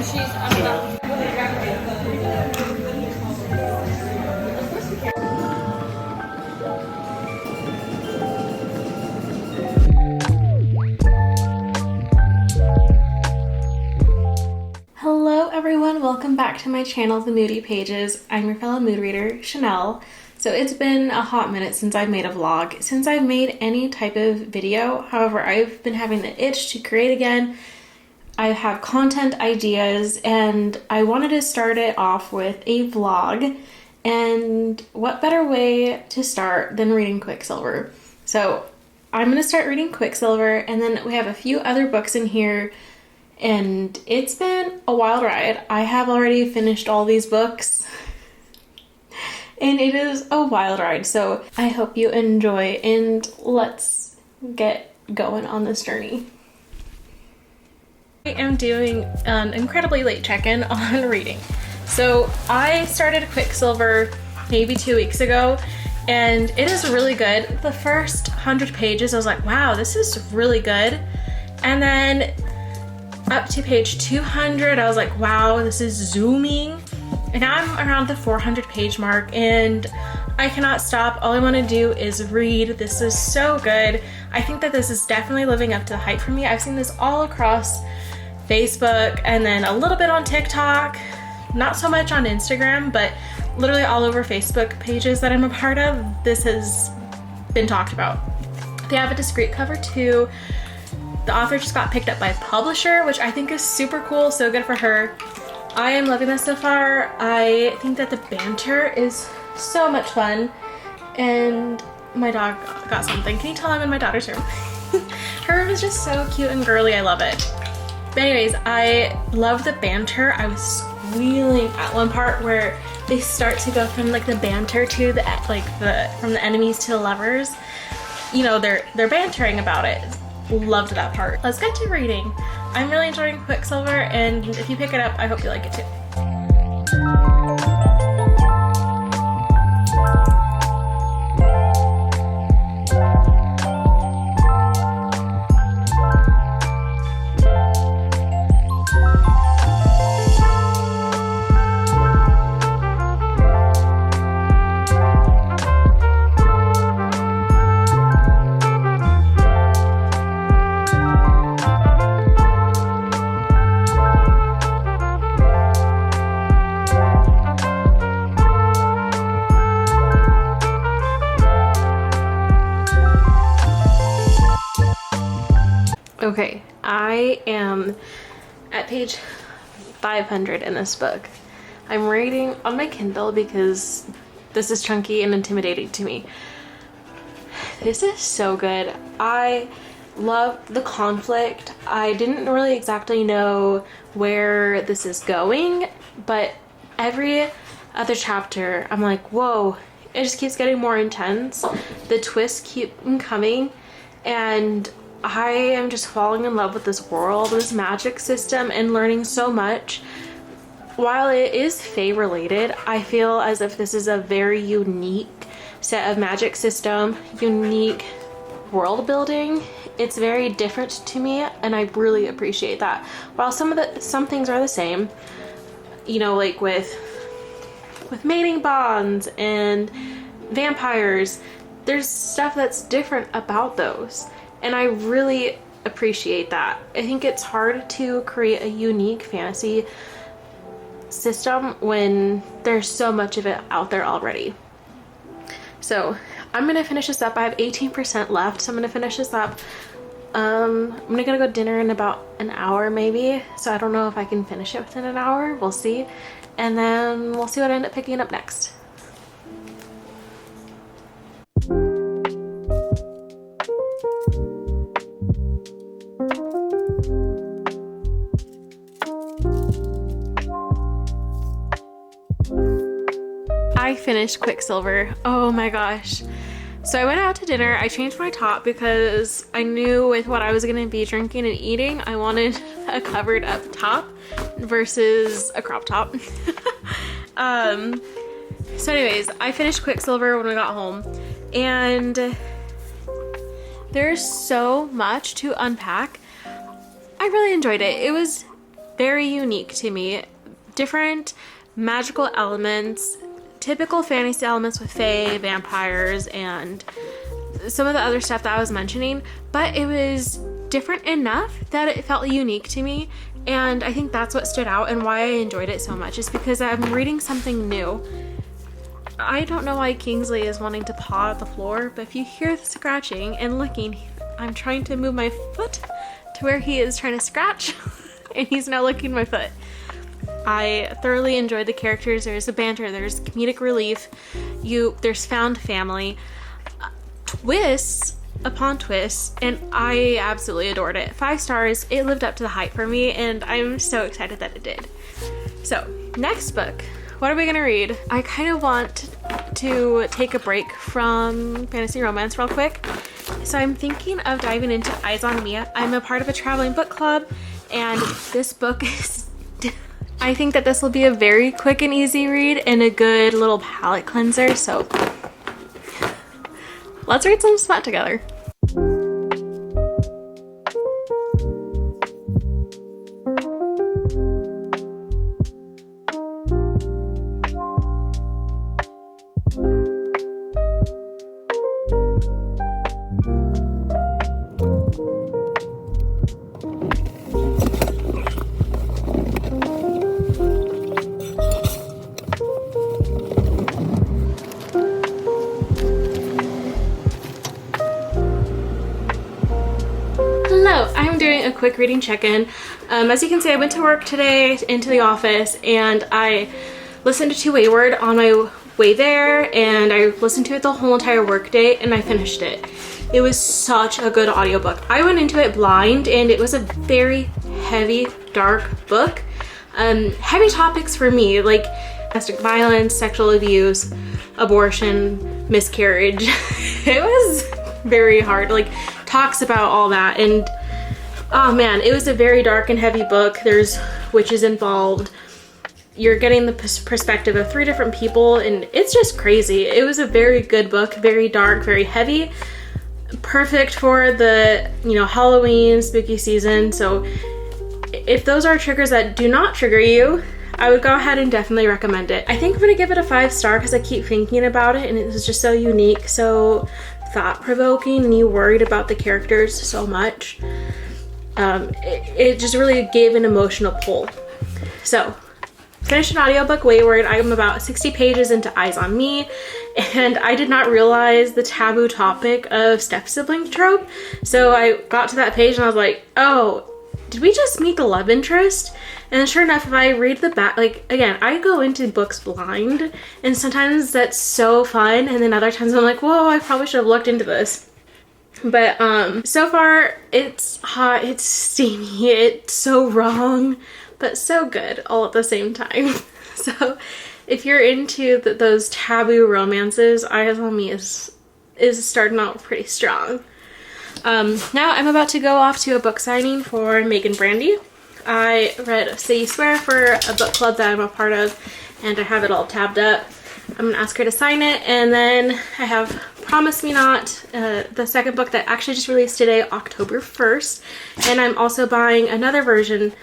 Hello everyone, welcome back to my channel, The Moody Pages. I'm your fellow mood reader, Chanel. So it's been a hot minute since I've made a vlog, since I've made any type of video. However, I've been having the itch to create again. I have content ideas and I wanted to start it off with a vlog. And what better way to start than reading Quicksilver? So I'm going to start reading Quicksilver, and then we have a few other books in here. And it's been a wild ride. I have already finished all these books and it is a wild ride. So I hope you enjoy, and let's get going on this journey. I am doing an incredibly late check-in on reading. So I started Quicksilver maybe 2 weeks ago and it is really good. The first 100 pages I was like, wow, this is really good. And then up to page 200, I was like, wow, this is zooming. And now I'm around the 400 page mark and I cannot stop. All I want to do is read. This is so good. I think that this is definitely living up to the hype for me. I've seen this all across Facebook and then a little bit on TikTok, not so much on Instagram, but literally all over Facebook pages that I'm a part of. This has been talked about. They have a discreet cover too. The author just got picked up by a publisher, which I think is super cool, so good for her. I am loving this so far. I think that the banter is so much fun, and my dog got something. Can you tell I'm in my daughter's room? Her room is just so cute and girly, I love it. But anyways, I love the banter. I was squealing at one part where they start to go from like the banter to the from the enemies to the lovers. You know, they're bantering about it. Loved that part. Let's get to reading. I'm really enjoying Quicksilver, and if you pick it up, I hope you like it too. Okay, I am at page 500 in this book. I'm reading on my Kindle because this is chunky and intimidating to me. This is so good. I love the conflict. I didn't really exactly know where this is going, but every other chapter I'm like, whoa, it just keeps getting more intense. The twists keep coming, and I am just falling in love with this world, this magic system, and learning so much. While it is Fae related, I feel as if this is a very unique set of magic system, unique world building. It's very different to me, and I really appreciate that. While some things are the same, you know, like with mating bonds and vampires, there's stuff that's different about those. And I really appreciate that. I think it's hard to create a unique fantasy system when there's so much of it out there already. So I'm gonna finish this up. I have 18% left, so I'm gonna finish this up. I'm gonna go to dinner in about an hour maybe, so I don't know if I can finish it within an hour. We'll see. And then we'll see what I end up picking up next. I finished Quicksilver. Oh my gosh. So I went out to dinner. I changed my top because I knew with what I was going to be drinking and eating, I wanted a covered up top versus a crop top. So anyways, I finished Quicksilver when I got home, and there's so much to unpack. I really enjoyed it. It was very unique to me. Different magical elements, typical fantasy elements with fae, vampires, and some of the other stuff that I was mentioning, but it was different enough that it felt unique to me. And I think that's what stood out and why I enjoyed it so much, is because I'm reading something new. I don't know why Kingsley is wanting to paw at the floor, but if you hear the scratching and licking, I'm trying to move my foot to where he is trying to scratch and he's now licking my foot. I thoroughly enjoyed the characters. There's a banter, there's comedic relief, there's found family, twists upon twists, and I absolutely adored it. 5 stars. It lived up to the hype for me, and I'm so excited that it did. So, next book. What are we gonna read? I kind of want to take a break from fantasy romance real quick. So I'm thinking of diving into Eyes on Me. I'm a part of a traveling book club, and this book is... I think that this will be a very quick and easy read and a good little palate cleanser, so let's read some smut together. Quick reading check-in. As you can see, I went to work today, into the office, and I listened to Weyward on my way there, and I listened to it the whole entire work day, and I finished it. It was such a good audiobook. I went into it blind, and it was a very heavy, dark book. Heavy topics for me, like domestic violence, sexual abuse, abortion, miscarriage. It was very hard, like talks about all that, and oh man, it was a very dark and heavy book. There's witches involved. You're getting the perspective of 3 different people, and it's just crazy. It was a very good book, very dark, very heavy. Perfect for the, Halloween, spooky season. So if those are triggers that do not trigger you, I would go ahead and definitely recommend it. I think I'm gonna give it a 5 star because I keep thinking about it, and it was just so unique, so thought-provoking, and you worried about the characters so much. It just really gave an emotional pull. So, finished an audiobook, Weyward. I'm about 60 pages into Eyes on Me, and I did not realize the taboo topic of step-sibling trope. So I got to that page and I was like, oh, did we just meet the love interest? And sure enough, if I read the back, again, I go into books blind, and sometimes that's so fun, and then other times I'm like, whoa, I probably should have looked into this. But so far it's hot, it's steamy, it's so wrong, but so good all at the same time. So if you're into those taboo romances, Eyes on Me is starting out pretty strong. Now I'm about to go off to a book signing for Megan Brandy. I read City Square for a book club that I'm a part of, and I have it all tabbed up. I'm gonna ask her to sign it, and then I have Promise Me Not, the second book that actually just released today, October 1st, and I'm also buying another version,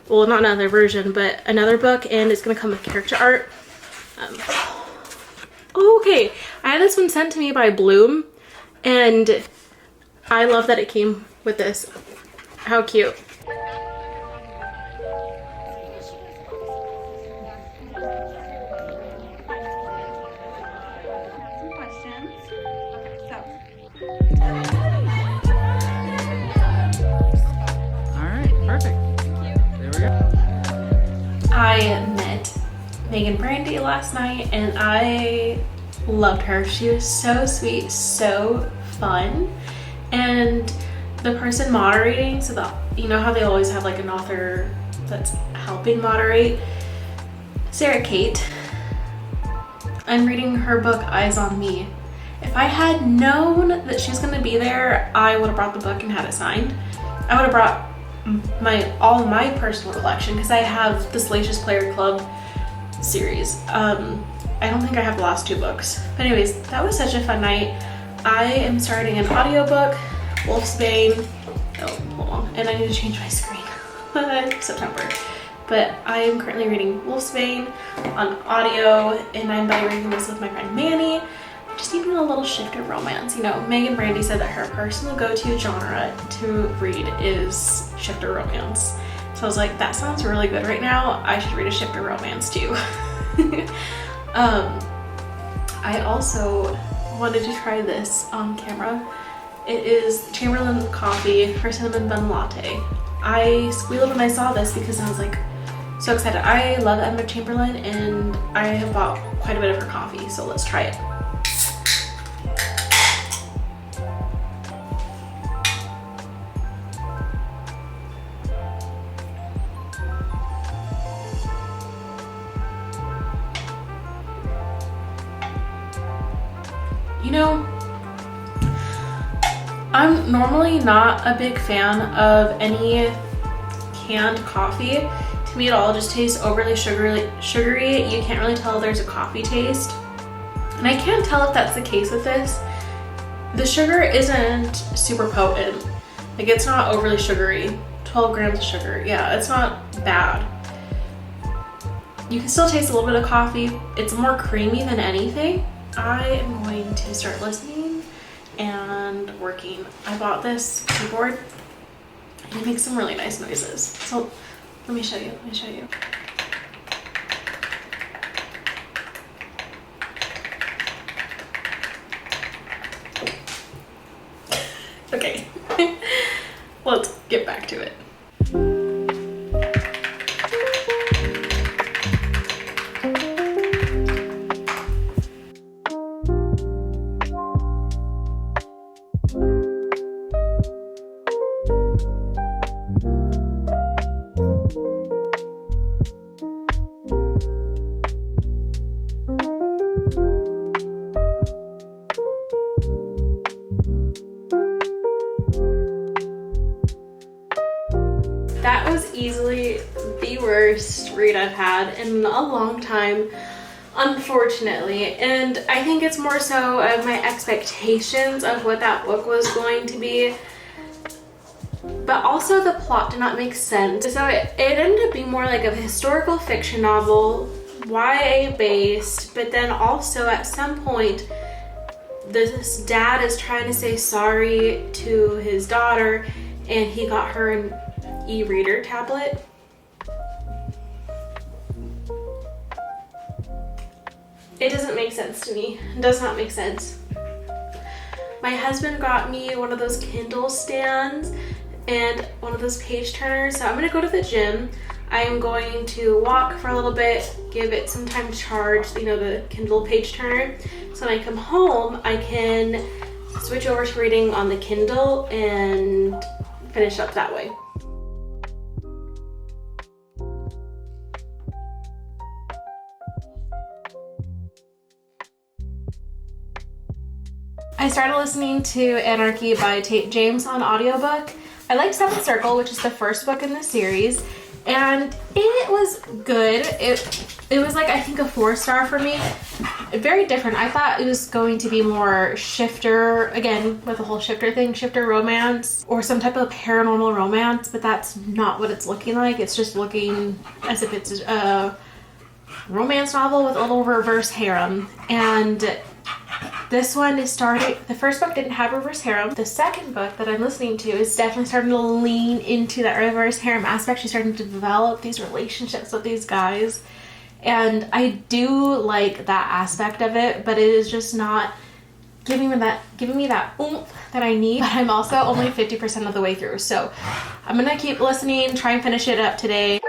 well, not another version, but another book, and it's gonna come with character art. Okay, I had this one sent to me by Bloom, and I love that it came with this. How cute. I met Megan Brandy last night, and I loved her. She was so sweet, so fun, and the person moderating, so that, you know how they always have like an author that's helping moderate, Sarah Kate. I'm reading her book Eyes on Me. If I had known that she was going to be there, I would have brought the book and had it signed. I would have brought all of my personal collection, because I have the Salacious Player Club series. I don't think I have the last 2 books. But anyways, that was such a fun night. I am starting an audiobook, Wolfsbane. Oh, hold on. And I need to change my screen. September. but I am currently reading Wolfsbane on audio, and I'm by reading this with my friend Manny. Just even a little shifter romance. You know, Megan Brandy said that her personal go-to genre to read is shifter romance. So I was like, that sounds really good right now. I should read a shifter romance too. I also wanted to try this on camera. It is Chamberlain Coffee for Cinnamon Bun Latte. I squealed when I saw this because I was like so excited. I love Emma Chamberlain and I have bought quite a bit of her coffee, so let's try it. You know, I'm normally not a big fan of any canned coffee. To me, it all just tastes overly sugary. You can't really tell there's a coffee taste. And I can't tell if that's the case with this. The sugar isn't super potent. Like, it's not overly sugary. 12 grams of sugar. Yeah, it's not bad. You can still taste a little bit of coffee. It's more creamy than anything. I am going to start listening and working. I bought this keyboard and it makes some really nice noises. So let me show you, Okay, let's get back to it. That was easily the worst read I've had in a long time, unfortunately. And I think it's more so of my expectations of what that book was going to be. But also the plot did not make sense. So it ended up being more like a historical fiction novel, YA based, but then also at some point this dad is trying to say sorry to his daughter and he got her an e-reader tablet. It doesn't make sense to me. It does not make sense. My husband got me one of those Kindle stands and one of those page turners. So I'm gonna go to the gym. I am going to walk for a little bit, give it some time to charge, you know, the Kindle page turner. So when I come home, I can switch over to reading on the Kindle and finish up that way. I started listening to Anarchy by Tate James on audiobook. I like Seventh Circle, which is the first book in the series, and it was good. It was like, I think, a 4-star for me. Very different. I thought it was going to be more shifter, again, with the whole shifter thing, shifter romance, or some type of paranormal romance, but that's not what it's looking like. It's just looking as if it's a romance novel with a little reverse harem. And this one is starting, the first book didn't have reverse harem. The second book that I'm listening to is definitely starting to lean into that reverse harem aspect. She's starting to develop these relationships with these guys. And I do like that aspect of it, but it is just not giving me that oomph that I need. But I'm also only 50% of the way through. So I'm gonna keep listening, try and finish it up today.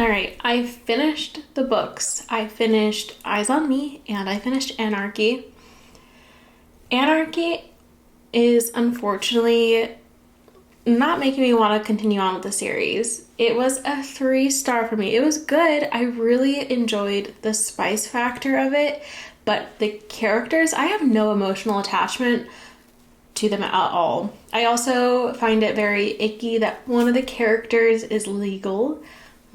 All right, I finished the books. I finished Eyes on Me and I finished Anarchy. Anarchy is unfortunately not making me want to continue on with the series. It was a 3-star for me. It was good. I really enjoyed the spice factor of it, but the characters, I have no emotional attachment to them at all. I also find it very icky that one of the characters is legal,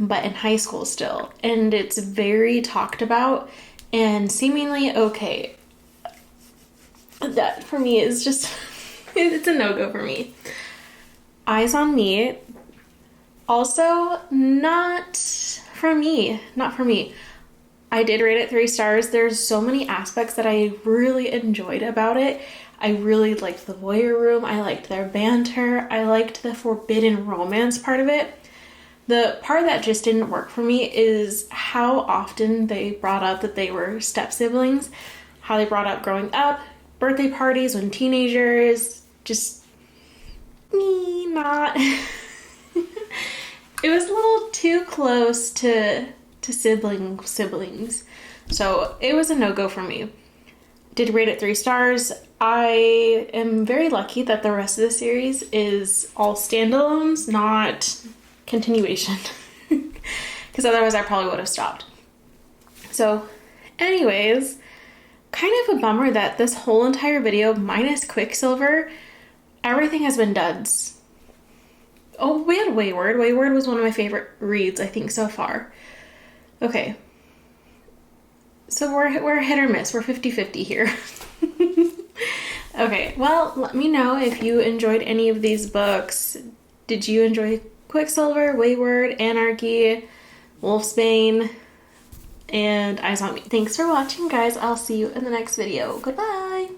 but in high school still, and it's very talked about and seemingly okay. That for me is just, it's a no-go for me. Eyes on Me, also not for me. I did rate it 3 stars. There's so many aspects that I really enjoyed about it. I really liked the voyeur room. I liked their banter. I liked the forbidden romance part of it. The part that just didn't work for me is how often they brought up that they were step siblings, how they brought up growing up, birthday parties when teenagers, just not. It was a little too close to siblings. So it was a no-go for me. Did rate it 3 stars. I am very lucky that the rest of the series is all standalones, not continuation. Because otherwise I probably would have stopped. So anyways, kind of a bummer that this whole entire video, minus Quicksilver, everything has been duds. Oh, we had Weyward. Weyward was one of my favorite reads, I think, so far. Okay. So we're hit or miss. We're 50-50 here. Okay, well, let me know if you enjoyed any of these books. Did you enjoy Quicksilver, Weyward, Anarchy, Wolfsbane, and Eyes on Me? Thanks for watching, guys. I'll see you in the next video. Goodbye!